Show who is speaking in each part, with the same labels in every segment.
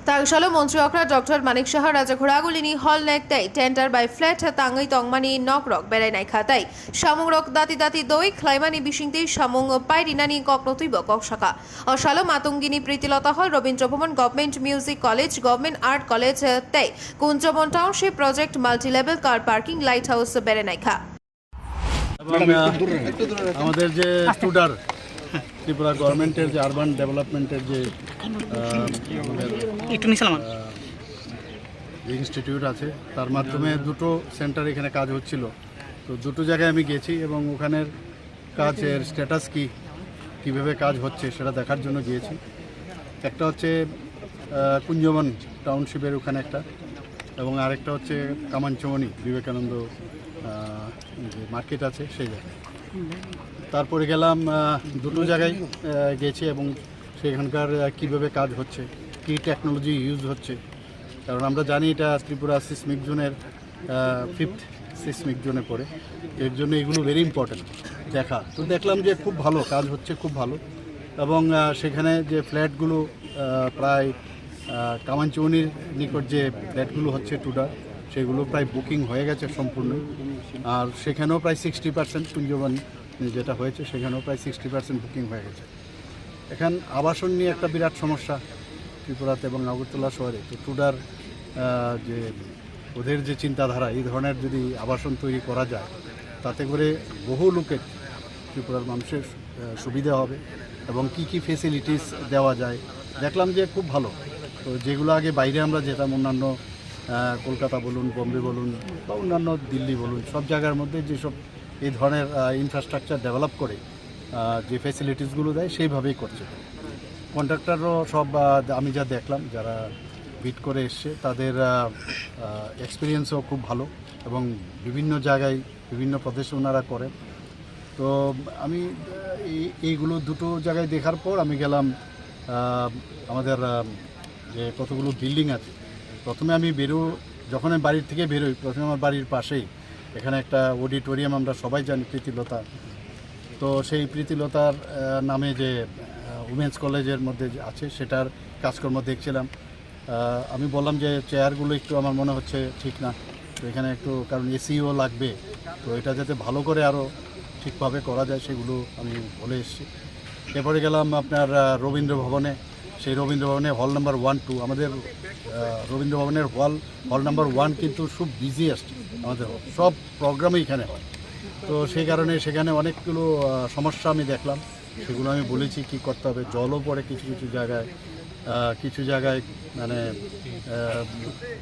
Speaker 1: Tangsalo Montreokra Dr. Manik Shahar Rajakhuragulini Hall Neck Tay Tender by Flat Tangai Tongmani Nokrok Berai naikha Tai Samung Rok Dati Dati Doi Klaimani Bishingti Samung Pairinani Koknotuibo Kokshaka Oshalo Matungini Pritilota Hall Robindrabhomon Government Music College Government Art College Tai Kunjamon Township Project Multi-Level Car Parking Lighthouse Berai naikha
Speaker 2: আমাদের যে স্টুডার ত্রিপুরা গভর্নমেন্টের যে urban ডেভেলপমেন্টের যে institute আছে তার মাধ্যমে দুটো সেন্টার এখানে কাজ হচ্ছিল। তো দুটো জায়গায় আমি গেছি এবং ওখানের কাজের স্ট্যাটাস কীভাবে কাজ হচ্ছে সেটা দেখার জন্য গিয়েছি। একটা হচ্ছে কুঞ্জবন টাউনশিপের ওখানে একটা, এবং আরেকটা হচ্ছে কামানচমনি বিবেকানন্দ যে মার্কেট আছে সেই জায়গায়। তারপরে গেলাম দুটো জায়গায় গেছি এবং সেখানকার কীভাবে কাজ হচ্ছে, কী টেকনোলজি ইউজ হচ্ছে, কারণ আমরা জানি এটা ত্রিপুরা সিসমিক জোনের 5th সিসমিক জোনে পড়ে, এর জন্য এগুলো ভেরি ইম্পর্ট্যান্ট দেখা। তো দেখলাম যে খুব ভালো কাজ হচ্ছে, খুব ভালো। এবং সেখানে যে ফ্ল্যাটগুলো প্রায় কামানচৌনির নিকট যে ফ্ল্যাটগুলো হচ্ছে টুডার, সেগুলো প্রায় বুকিং হয়ে গেছে সম্পূর্ণ। আর সেখানেও প্রায় 60% কুঞ্জবন যেটা হয়েছে সেখানেও প্রায় 60% বুকিং হয়ে গেছে। এখান আবাসন নিয়ে একটা বিরাট সমস্যা ত্রিপুরাতে এবং আগরতলা শহরে। তো টুডার যে ওদের যে চিন্তাধারা, এই ধরনের যদি আবাসন তৈরি করা যায় তাতে করে বহু লোকের ত্রিপুরার মানুষের সুবিধা হবে এবং কি ফেসিলিটিস দেওয়া যায় দেখলাম যে খুব ভালো। তো যেগুলো আগে বাইরে আমরা যেতাম, অন্যান্য কলকাতা বলুন, বোম্বে বলুন বা অন্যান্য দিল্লি বলুন, সব জায়গার মধ্যে যেসব এই ধরনের ইনফ্রাস্ট্রাকচার ডেভেলপ করে যে ফ্যাসিলিটিসগুলো দেয় সেইভাবেই করছে। কন্ট্রাক্টরও সব আমি যা দেখলাম যারা বিট করে এসছে তাদের এক্সপিরিয়েন্সও খুব ভালো এবং বিভিন্ন জায়গায় বিভিন্ন প্রদেশে ওনারা করেন। তো আমি এইগুলো দুটো জায়গায় দেখার পর আমি গেলাম আমাদের যে কতগুলো বিল্ডিং আছে। প্রথমে আমি যখন আমি বাড়ির থেকে বেরোই, প্রথমে আমার বাড়ির পাশেই এখানে একটা অডিটোরিয়াম, আমরা সবাই জানি প্রীতিলতা। তো সেই প্রীতিলতার নামে যে উমেন্স কলেজের মধ্যে আছে সেটার কাজকর্ম দেখছিলাম। আমি বললাম যে চেয়ারগুলো একটু আমার মনে হচ্ছে ঠিক না, তো এখানে একটু, কারণ এসিও লাগবে, তো এটা যাতে ভালো করে আরও ঠিকভাবে করা যায় সেগুলো আমি বলে এসেছি। এরপরে গেলাম আপনার রবীন্দ্র ভবনে। সেই রবীন্দ্র ভবনে হল নাম্বার 1, 2 আমাদের রবীন্দ্র ভবনের হল নাম্বার 1 কিন্তু খুব বিজিয়েস্ট, আমাদের সব প্রোগ্রামই এখানে হয়। তো সেই কারণে সেখানে অনেকগুলো সমস্যা আমি দেখলাম, সেগুলো আমি বলেছি কি করতে হবে। জলও পড়ে কিছু জায়গায় মানে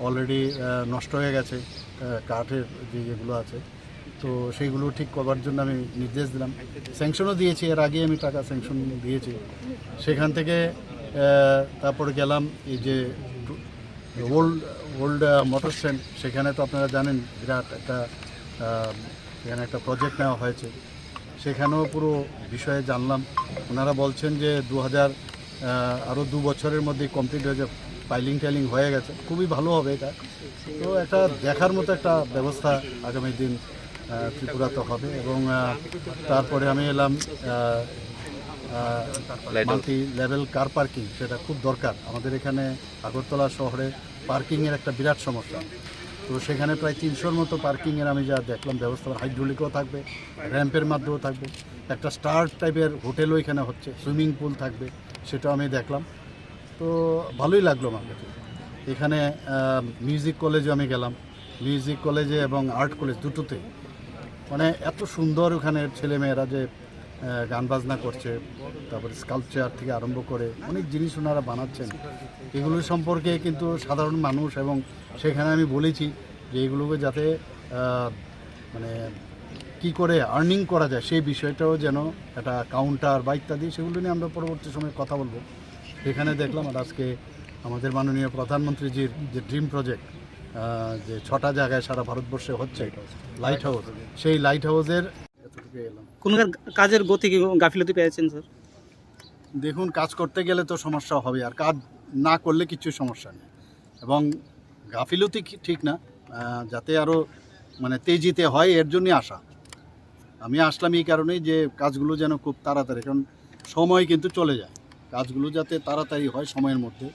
Speaker 2: অলরেডি নষ্ট হয়ে গেছে কাঠের যেগুলো আছে, তো সেইগুলো ঠিক করবার জন্য আমি নির্দেশ দিলাম। স্যাংশনও দিয়েছি, এর আগে আমি টাকা স্যাংশন দিয়েছি। সেখান থেকে তারপরে গেলাম এই যে ওল্ড মোটর স্ট্যান্ড, সেখানে তো আপনারা জানেন বিরাট এখানে একটা প্রজেক্ট নেওয়া হয়েছে, সেখানেও পুরো বিষয়ে জানলাম। ওনারা বলছেন যে আরও 2 বছরের মধ্যেই কমপ্লিট হয়ে যাবে, টাইলিং হয়ে গেছে, খুবই ভালো হবে এটা। তো একটা দেখার মতো একটা ব্যবস্থা আগামী দিন ত্রিপুরাতে হবে। এবং তারপরে আমি এলাম মাল্টি লেভেল কার পার্কিং, সেটা খুব দরকার আমাদের এখানে আগরতলা শহরে। পার্কিংয়ের একটা বিরাট সমস্যা, তো সেখানে প্রায় 300-র মতো পার্কিংয়ের আমি যা দেখলাম ব্যবস্থা, হাইড্রোলিকও থাকবে, র্যাম্পের মাধ্যমেও থাকবে, একটা স্টার টাইপের হোটেলও এখানে হচ্ছে, সুইমিং পুল থাকবে, সেটাও আমি দেখলাম। তো ভালোই লাগলো আমার কাছে। এখানে মিউজিক কলেজে আমি গেলাম, মিউজিক কলেজে এবং আর্ট কলেজ দুটোতে মানে এত সুন্দর ওখানে ছেলেমেয়েরা যে গান বাজনা করছে, তারপরে স্কাল্পচার থেকে আরম্ভ করে অনেক জিনিস ওনারা বানাচ্ছেন, এগুলো সম্পর্কে কিন্তু সাধারণ মানুষ, এবং সেখানে আমি বলেছি যে এগুলোকে যাতে মানে কি করে আর্নিং করা যায় সেই বিষয়টাও যেন একটা কাউন্টার বা ইত্যাদি, সেগুলো নিয়ে আমরা পরবর্তী সময়ে কথা বলবো। সেখানে দেখলাম। আর আজকে আমাদের মাননীয় প্রধানমন্ত্রীজির যে ড্রিম প্রজেক্ট, যে 6টা জায়গায় সারা ভারতবর্ষে হচ্ছে লাইট হাউস, সেই লাইট হাউসের এতটুকু এলাম।
Speaker 3: কোন কাজের গতি গাফিলতি পেয়েছেন স্যার?
Speaker 2: দেখুন, কাজ করতে গেলে তো সমস্যা হবে, আর কাজ না করলে কিছু সমস্যা নেই। এবং গাফিলতি ঠিক না, যাতে আরও মানে তেজিতে হয় এর জন্যই আসা। আমি আসলাম এই কারণেই যে কাজগুলো যেন খুব তাড়াতাড়ি, কারণ সময় কিন্তু চলে যায়, কাজগুলো যাতে তাড়াতাড়ি হয় সময়ের মধ্যে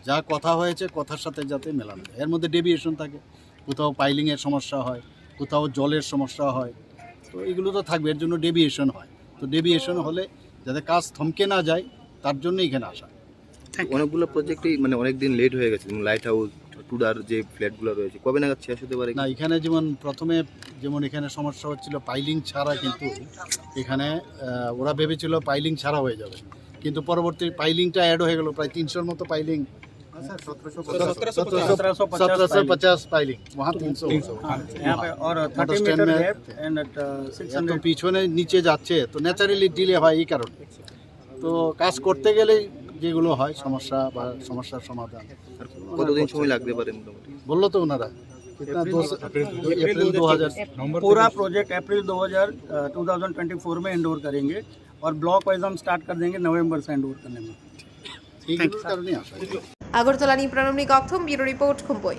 Speaker 2: যা কথা হয়েছে কথার সাথে যাতে মেলানো যায়। এর মধ্যে ডেভিয়েশন থাকে, কোথাও পাইলিংয়ের সমস্যা হয়, কোথাও জলের সমস্যা হয়, তো এগুলো তো থাকবে, এর জন্য ডেভিয়েশন হয়। তো ডেভিয়েশন হলে যাতে কাজ থমকে না যায় তার জন্য এখানে আসা।
Speaker 4: অনেকগুলো প্রজেক্টই মানে অনেক দিন লেট হয়ে গেছে, লাইট হাউস টুডার যে ফ্ল্যাটগুলো রয়েছে কবে নাগাদ শেষ হতে পারে?
Speaker 2: না, এখানে যেমন প্রথমে এখানে সমস্যা হচ্ছিল পাইলিং ছাড়া, কিন্তু এখানে ওরা ভেবেছিল পাইলিং ছাড়া হয়ে যাবে, কিন্তু পরবর্তী পাইলিংটা অ্যাড হয়ে গেল, প্রায় 300-র মতো পাইলিং, 1750 পাইলিং, वहाँ 300
Speaker 5: यहाँ पे और 30 मीटर डेप्थ एंड 600
Speaker 2: তো পিছনে নিচে যাচ্ছে, তো ন্যাচারালি ডিলে হয় এই কারণে। তো কাজ করতে গেলেই যেগুলো হয় সমস্যা বা সমস্যার সমাধান।
Speaker 4: আর কতদিন সময় লাগতে পারে মোটামুটি?
Speaker 2: বললো তো ওনারা अप्रैल 2000
Speaker 5: पूरा प्रोजेक्ट अप्रैल 2024 में हैंड ओवर करेंगे और ब्लॉक वाइज हम स्टार्ट कर देंगे नवंबर से हैंड ओवर करने में।
Speaker 2: এই কারণে আসা।
Speaker 1: আগরতলা নিয়ে প্রারম্ভিক অক্ষম ব্যুরো রিপোর্ট খুম্পই।